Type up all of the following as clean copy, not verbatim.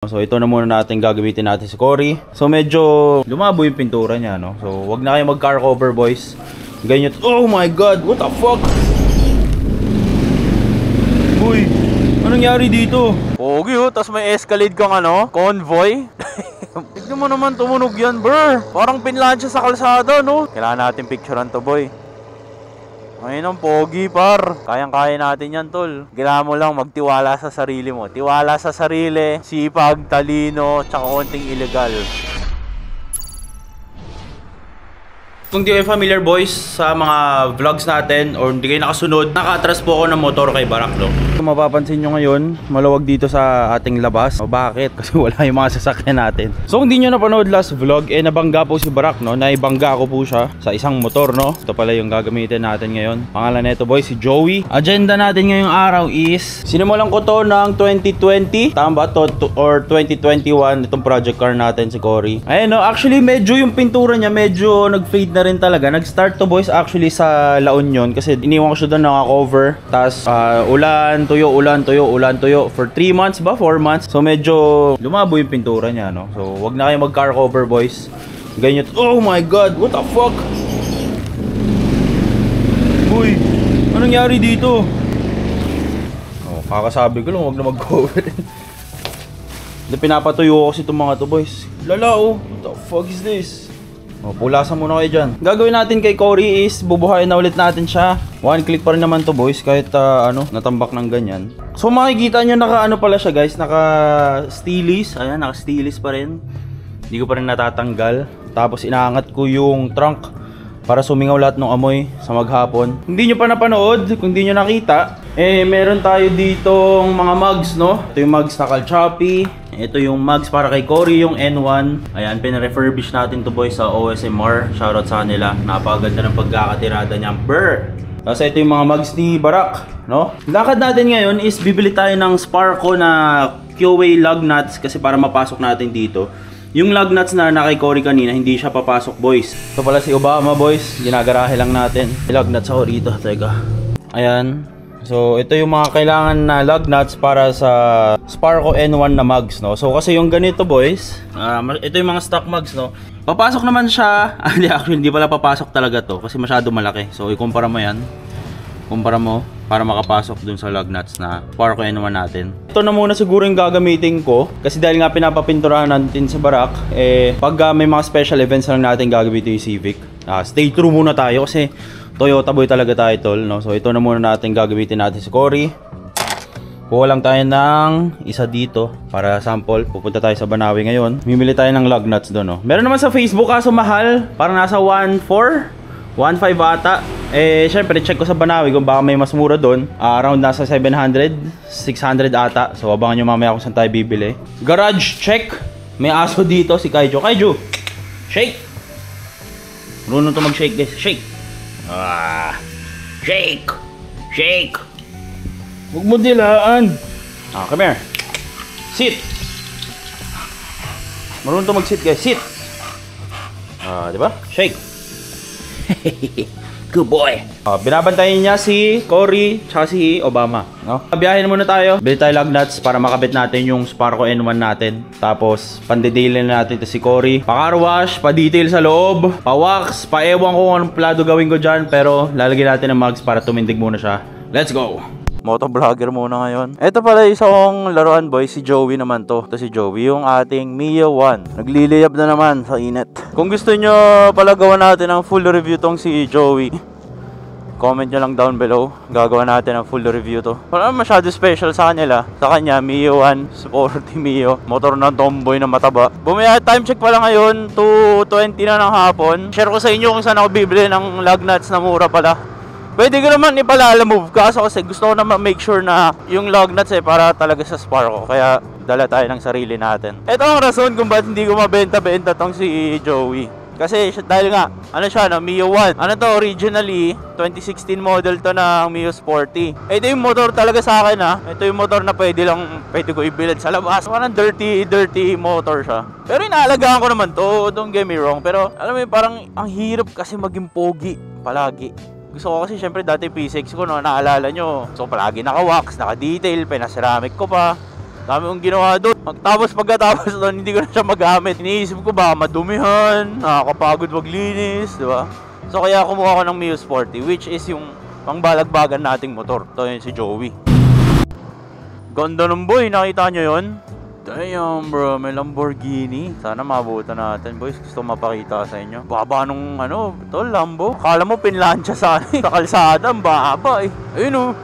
So ito na muna natin gagamitin natin si Cory. So medyo lumabo yung pintura niya, no? So wag na kayo mag car cover, boys. Ganyan. Oh my god, what the fuck? Uy, anong nangyari dito? Pogi oh, tas may Escalade kang ano, convoy. Tignan mo naman, tumunog yan, bro. Parang pinlansya sa kalsada, no? Kailangan natin picturean to, boy. Ayun ang pogi, par. Kayang-kaya natin yan, tol. Kailangan mo lang magtiwala sa sarili mo. Tiwala sa sarili, sipag, talino, tsaka konting illegal. Kung di kayo familiar, boys, sa mga vlogs natin or hindi kayo nakasunod, naka-atras po ako ng motor kay Barak, no? Kung mapapansin nyo ngayon, maluwag dito sa ating labas. O bakit? Kasi wala yung mga sasakyan natin. So kung di nyo napanood last vlog, nabangga po si Barak, no? Naibangga ko po siya sa isang motor, no? Ito pala yung gagamitin natin ngayon. Pangalan nito, boys, si Joey. Agenda natin ngayong araw is, sinimulan ko to ng 2020, tama ba to? Or 2021, itong project car natin si Cory. Ayun, no? Actually, medyo yung pintura niya, medyo nag-fade na rin talaga. Nag-start to, boys, actually sa La Union kasi iniwan ko siya doon naka-cover. Tapos ulan, tuyo for 3 months ba? 4 months. So medyo lumabo yung pintura niya, no? So wag na kayo mag-car cover, boys. Ganyan. Oh my god, what the fuck? Uy, anong nangyari dito? Oh, kakasabi ko lang, wag na mag-cover. Pinapatuyo ko kasi itong mga to, boys. Lala, oh. What the fuck is this? O, pulasan muna kayo dyan. Gagawin natin kay Cory is bubuhayin na ulit natin siya. One click pa rin naman to, boys, kahit natambak ng ganyan. So makikita nyo naka pala siya, guys, naka steelies. Ayan, naka steelies pa rin. Hindi ko pa rin natatanggal. Tapos inaangat ko yung trunk para sumingaw lahat ng amoy sa maghapon. Hindi nyo pa napanood, kung hindi nyo nakita, meron tayo ditong mga mugs, no? Ito yung mugs na Calchapi. Ito yung mugs para kay Cory, yung N1. Ayan, pinarefurbish natin to, boys, sa OSMR. Shoutout sa kanila. Napakaganda ng pagkakatirada niya. Brr! Tapos ito yung mga mugs ni Barak, no? Lakad natin ngayon is bibili tayo ng Sparco na QA lug nuts kasi para mapasok natin dito. Yung lug nuts na kay Cory kanina, hindi siya papasok, boys. Ito pala si Obama, boys. Ginagarahe lang natin. May lug nuts ako rito. Teka. Ayan. So ito yung mga kailangan na lug nuts para sa Sparco N1 na mugs, no? So kasi yung ganito, boys, ito yung mga stock mugs, no? Papasok naman siya. Actually hindi pala papasok talaga to kasi masyado malaki. So ikumpara mo yan. Kumpara mo para makapasok dun sa lug nuts na Sparco N1 natin. Ito na muna siguro yung gagamitin ko kasi dahil nga pinapapinturahan natin sa Barak, pag may mga special events lang natin gagamitin yung Civic. Stay true muna tayo kasi Toyota boy talaga tayo, tol, no? So ito na muna natin gagamitin natin si Cory. Kuha lang tayo ng isa dito para sample. Pupunta tayo sa Banawi ngayon. Mimili tayo ng lug nuts doon, no? Meron naman sa Facebook kaso mahal. Parang nasa 1.4, 1.5 ata. Syempre check ko sa Banawi kung baka may mas mura doon. Around nasa 700, 600 ata. So abangan nyo mamaya kung saan tayo bibili. Garage check. May aso dito si Kaijo. Kaijo, shake. Marunong to mag-shake, guys. Shake. Shake! Shake! Huwag mo dilaan. Come here. Sit! Marunong to mag-sit, guys. Sit! Diba? Shake! Good boy! Binabantayan niya si Cory tsaka si Obama, no? Biyahin muna tayo. Bili tayo lug nuts para makabit natin yung Sparco N1 natin. Tapos, pandedetailin natin ito si Cory. Pa-car wash, pa-detail sa loob, pa-wax, pa-ewan ko anong plado gawin ko dyan. Pero, lalagyan natin ng mugs para tumindig muna siya. Let's go! Motovlogger muna ngayon. Ito pala isang laruan, boy. Si Joey naman to. Ito si Joey, yung ating Mio 1. Nagliliyab na naman sa init. Kung gusto nyo pala gawa natin ang full review tong si Joey, comment nyo lang down below. Gagawa natin ang full review to. Wala masyado special sa kanila. Sa kanya, Mio 1, sporty Mio. Motor ng tomboy na mataba. Bumaya time check pala ngayon, 2:20 na ng hapon. Share ko sa inyo kung saan ako bibili ng lug nuts na mura pala. Pwede ko naman ipalalamove kaso kasi gusto ko naman make sure na yung lug nuts para talaga sa Sparco. Kaya dala tayo ng sarili natin. Ito ang rason kung ba't hindi ko mabenta-benta tong si Joey. Kasi dahil nga, siya na Mio 1. To originally, 2016 model to ng Mio Sporty. Ito yung motor talaga sa akin, Ito yung motor na pwede ko ibilad sa labas. Parang dirty motor siya. Pero inaalagaan ko naman to, don't get me wrong. Pero alam mo parang ang hirap kasi maging pogi palagi. Gusto ko kasi syempre dati P6 ko, no, naalala nyo. So palagi naka-wax, naka-detail, pinaceramic ko pa. Dami kong ginawa doon. Tapos pagkatapos doon, hindi ko na siya magamit. Iniisip ko ba, madumihan, nakakapagod maglinis, di ba? So kaya kumuha ko ng Mio Sporty, which is yung pangbalagbagan nating motor. Ito yun si Joey. Ganda ng boy, nakita nyo yun? Damn bro, may Lamborghini. Sana mabutan natin boys, gusto mapakita sa inyo. Baba nung ano, ito Lambo. Akala mo pinlansya sa kalsada, ang baba eh. Ayun o.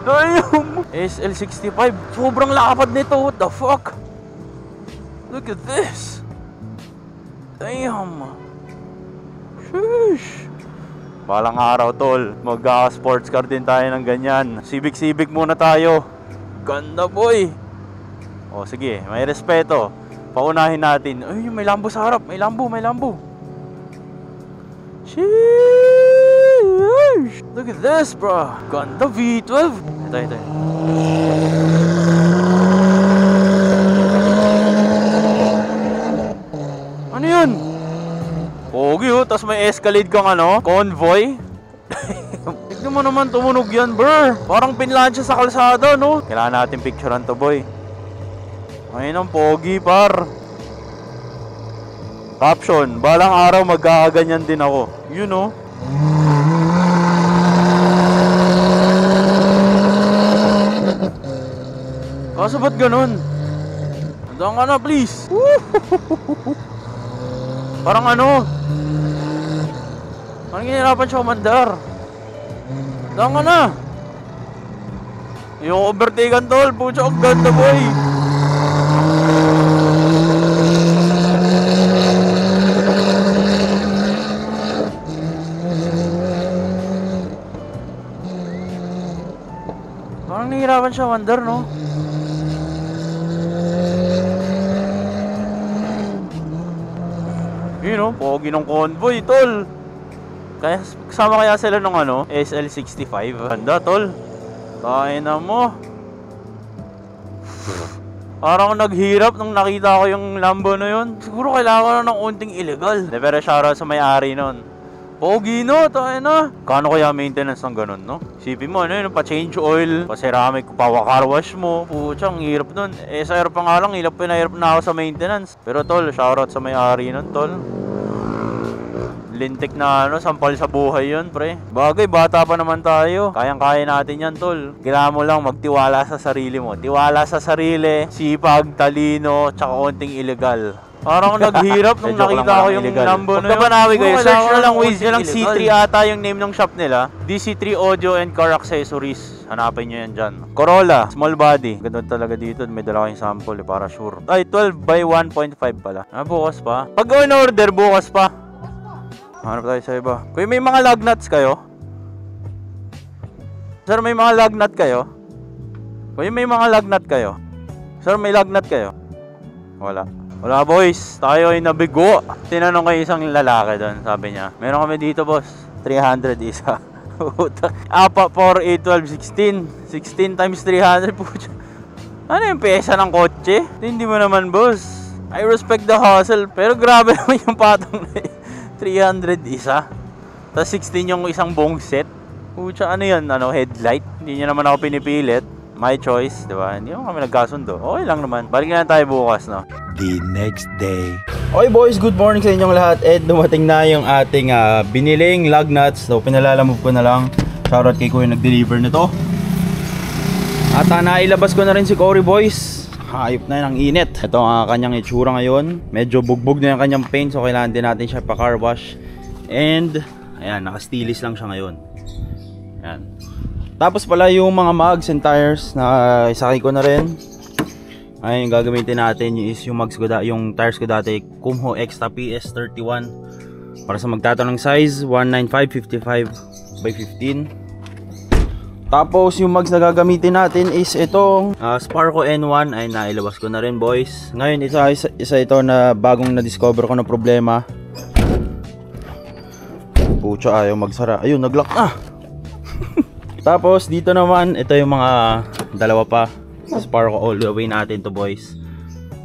Damn! SL65. Sobrang lapad nito. What the fuck? Look at this. Damn. Sheesh. Balang araw tol. Magka-sports car din tayo ng ganyan. Civic muna tayo. Ganda boy. O sige, may respeto. Paunahin natin. Ay, may Lambo sa harap. May Lambo. Sheesh. Look at this bro. Ganda V12. Ito. Ano yun? Pogi oh, tas may Escalade kang ano, convoy. Tignan mo naman tumunog yan bro. Parang pinlansya sa kalsada no. Kailangan natin picturean to boy. Ayun ang pogi par. Caption, balang araw magkakaganyan din ako. You know. Kaso ba't ganun? Andaan ka na please. Parang ano, parang ginirapan siya umandar. Andaan ka na. Yung overtaken tol. Pucha, ang ganda boy. Parang nahihirapan siya umandar no. Yun o, pogi ng convoy, tol. Kaya, kasama kaya sila ng ano, SL65. Ganda, tol. Tayo na mo. Parang naghirap nung nakita ko yung Lambo na yun. Siguro kailangan na ng unting illegal. Pero shoutout sa may-ari nun. Pogi no, tayo na. Kano kaya maintenance ng ganun, no? Isipin mo, ano yun, pa-change oil, pa-ceramic, pa-car wash mo. Pucha, ang hirap nun. Eh, sa hirap pa nga lang, pinahirap na ako sa maintenance. Pero tol, shoutout sa may-ari nun, tol. Lintik na ano, sampal sa buhay yun, pre. Bagay, bata pa naman tayo. Kayang-kaya natin yan, tol. Kailangan mo lang magtiwala sa sarili mo. Tiwala sa sarili, sipag, talino, tsaka konting illegal. Parang naghirap nung nakita ko yung Lambo na yun. Pagkapanawi kayo, search na lang Waze nyo lang C3 ata yung name ng shop nila. DC3 Audio and Car Accessories. Hanapin nyo yan dyan. Corolla, small body. Ganda talaga dito. May dala kayong sample para sure. Ay, 12 by 1.5 pala. Bukas pa. Pag in order, bukas pa. Hanap tayo sa iba. Kung may mga lug nuts kayo. Sir, may mga lug nut kayo? Kung may mga lug nut kayo. Sir, may lug nut kayo? Wala. Wala boys, tayo ay nabigo. Tinanong ko isang lalaki doon, sabi niya, meron kami dito boss, 300 isa. 4, 8, 12, 16 times 300. Ano yung pesa ng kotse? Hindi mo naman boss. I respect the hustle, pero grabe naman yung patong na 300 isa. Tapos 16 yung isang buong set. Pucha, ano yun? Ano, headlight? Hindi niya naman ako pinipilit. My choice, di ba? Hindi naman kami nagkasundo. Okay lang naman. Balik na tayo bukas, no? The next day. Okay boys, good morning sa inyong lahat. And dumating na yung ating biniling lug nuts. So, pinalalamove ko na lang. Shoutout kay Kuya nag-deliver nito. At nailabas ko na rin si Cory boys. Hayop na ng init. Ito ang kanyang itsura ngayon. Medyo bugbog na yung kanyang paint. So, kailangan din natin siya pa-car wash. And, ayan, naka-steelist lang siya ngayon. Ayan. Tapos pala yung mga mugs and tires na isakay ko na rin. Ay, yung gagamitin natin is yung mugs ko yung tires ko dati Kumho Extra PS31 para sa magtatanong size 195/55 by 15. Tapos yung mugs na gagamitin natin is itong Sparco N1 ay nailabas ko na rin boys. Ngayon isa ito na bagong na-discover ko na problema. Pucha, ayaw magsara. Ayun, nag-lock na. Tapos dito naman, ito yung mga dalawa pa Sparco all the way natin to boys.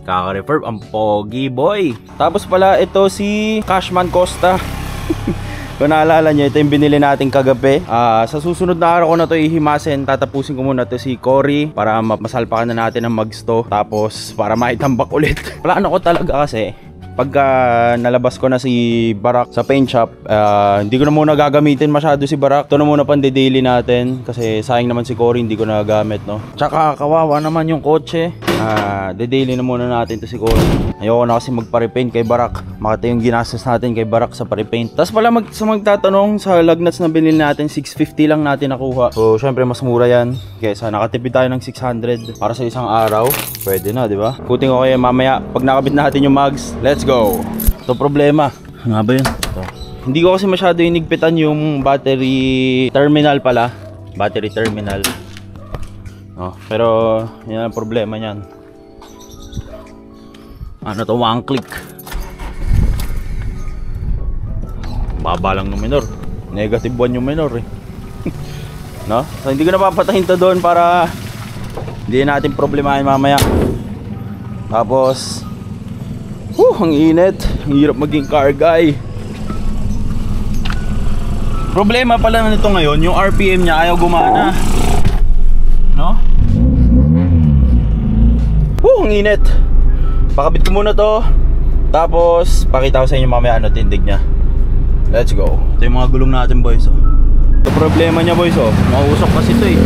Kaka-refurb, ang pogi boy. Tapos pala ito si Cashman Costa. Kung naalala nyo, ito yung binili natin kagabi. Sa susunod na araw ko na to ihimasin. Tatapusin ko muna to si Cory para masalpakan na natin ang mags to. Tapos para maitambak ulit. Plano ko talaga kasi pagka nalabas ko na si Barak sa paint shop, hindi ko na muna gagamitin masyado si Barak. Ito na muna pande-daily natin kasi sayang naman si Cory, hindi ko na gagamit, no. Tsaka kawawa naman yung kotse. De-daily na muna natin to si Cory. Ayoko na kasi magpa-repaint kay Barak. Makita yung ginastos natin kay Barak sa pa-repaint. Tapos pala sa magtatanong, sa lug nuts na binili natin, 650 lang natin nakuha. So syempre mas mura yan kaysa nakatipid tayo ng 600 para sa isang araw. Pwede na, di ba? Kuting ko kayo mamaya pag nakabit natin yung mags. Let's go! Ito problema. Ano nga ba yun? Ito. Hindi ko kasi masyado inigpitan yung battery terminal pala. Battery terminal. Pero yan ang problema niyan. Ano to? One click. Baba lang ng minor. Negative 1 yung minor eh. No? So hindi ko na papatahin to doon para hindi natin problemahin mamaya. Tapos ang init. Hirap maging car guy. Problema pala nito ngayon, yung RPM niya ayaw gumana. No? Ang init. Pakabit ko muna to. Tapos pakita ko sa inyo mamaya ano tindig niya. Let's go. Ito yung mga gulong natin boys. Ito problema niya boys. Mausok kasi ito eh.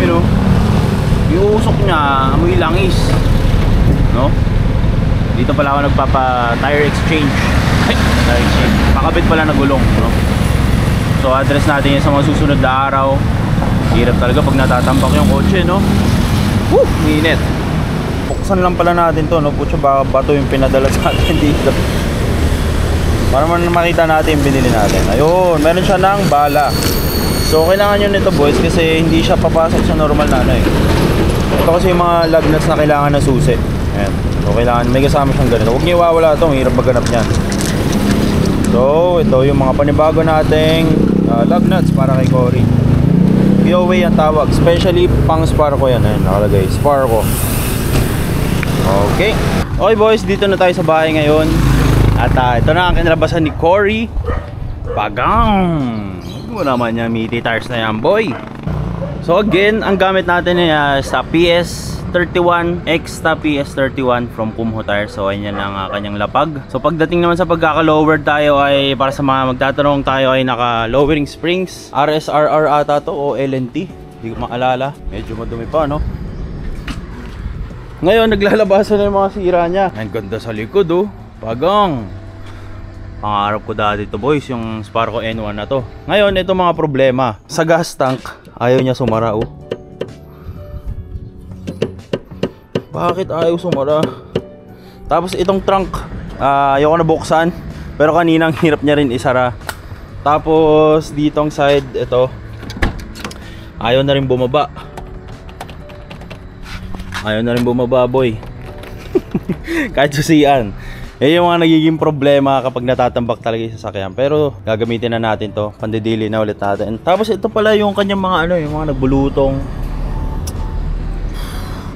Ayun, yung usok niya amoy langis. No? Dito pala ako nagpapa tire exchange. Tire exchange. Pakabit pala na gulong, no? So address natin yan sa mga susunod na araw. Hirap talaga pag natatambak yung kotse, no? Init. Buksan lang pala natin to, no? Putya, baka bato yung pinadala sa atin dito. Para man makita natin yung binili natin. Ayun, meron siya ng bala. So kailangan nyo nito boys kasi hindi siya papasok sa normal na ano eh. Ito kasi yung mga lug nuts na kailangan na susi. Ayan. So kailangan, may kasama siyang ganito. Huwag niyo iwawala ito, hirap maghanap niyan. So ito yung mga panibago nating lug nuts para kay Cory. Giveaway ang tawag, especially pang Sparko yan. Ayan, nakalagay, Sparko. Okay. Okay boys, dito na tayo sa bahay ngayon. At ito na ang kinalabasan ni Cory. Pagang! Huwag mo naman yan, meaty tires na yan boy. So again, ang gamit natin ay sa PS31 Exta PS31 from Kumho Tires. So ayan ang kanyang lapag. So pagdating naman sa pagkaka-lowered tayo ay para sa mga magtatanong tayo ay naka-lowering springs. RSRR ata to o LNT. Hindi ko maalala. Medyo madumi pa no. Ngayon naglalabasan na yung mga sira niya. Ang ganda sa likod oh. Pagang. Pangarap ko dati to boys, yung Sparko N1 na to. Ngayon ito mga problema. Sa gas tank ayaw niya sumara oh. Bakit ayaw sumara? Tapos itong trunk ayoko na buksan. Pero kaninang hirap niya rin isara. Tapos ditong side ito ayaw na rin bumaba. Ayaw na rin bumaba boy. Kahit susian. Yung mga nagiging problema kapag natatambak talaga yung sasakyan. Pero gagamitin na natin to. Pandidili na ulit natin. Tapos ito pala yung kanyang mga ano, yung mga nagbulutong.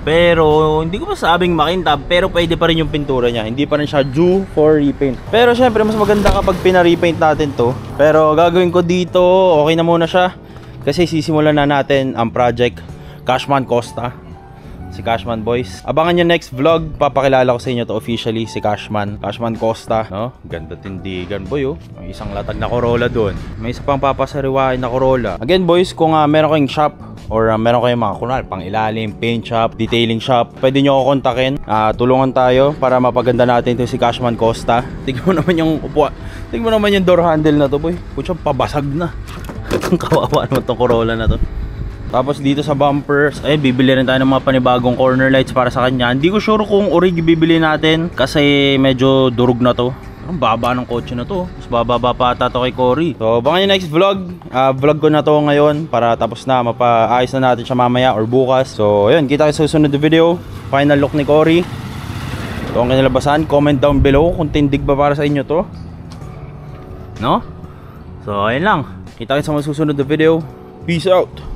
Pero hindi ko masabing makintab. Pero pwede pa rin yung pintura niya. Hindi pa rin siya due for repaint. Pero syempre mas maganda kapag pina-repaint natin to. Pero gagawin ko dito, okay na muna siya. Kasi sisimulan na natin ang project Cashman Costa. Si Cashman boys. Abangan nyo next vlog. Papakilala ko sa inyo to officially. Si Cashman Costa, no? Ganda tindigan boy oh. May isang latag na Corolla doon. May isa pang papasariwain na Corolla. Again boys, kung meron kayong shop or meron kayong mga kunwari pang ilalim, paint shop, detailing shop, pwede nyo ako kontakin. Tulungan tayo para mapaganda natin to si Cashman Costa. Tignan mo naman yung upuan. Tignan mo naman yung door handle na to boy. Putya, pabasag na. Ang kawawa naman tong Corolla na to. Tapos dito sa bumpers, ay bibili rin tayo ng mga panibagong corner lights para sa kanya. Hindi ko sure kung orig bibili natin kasi medyo durog na to. Ang baba ng kotse na to. Mas bababa pa ata to kay Cory. So abangan yung next vlog. Vlog ko na to ngayon para tapos na, mapaayos na natin siya mamaya or bukas. So ayun, kita kayo sa susunod na video. Final look ni Cory. So ang kinalabasan, comment down below kung tindig ba para sa inyo to. No? So ayun lang. Kita kayo sa susunod na video. Peace out.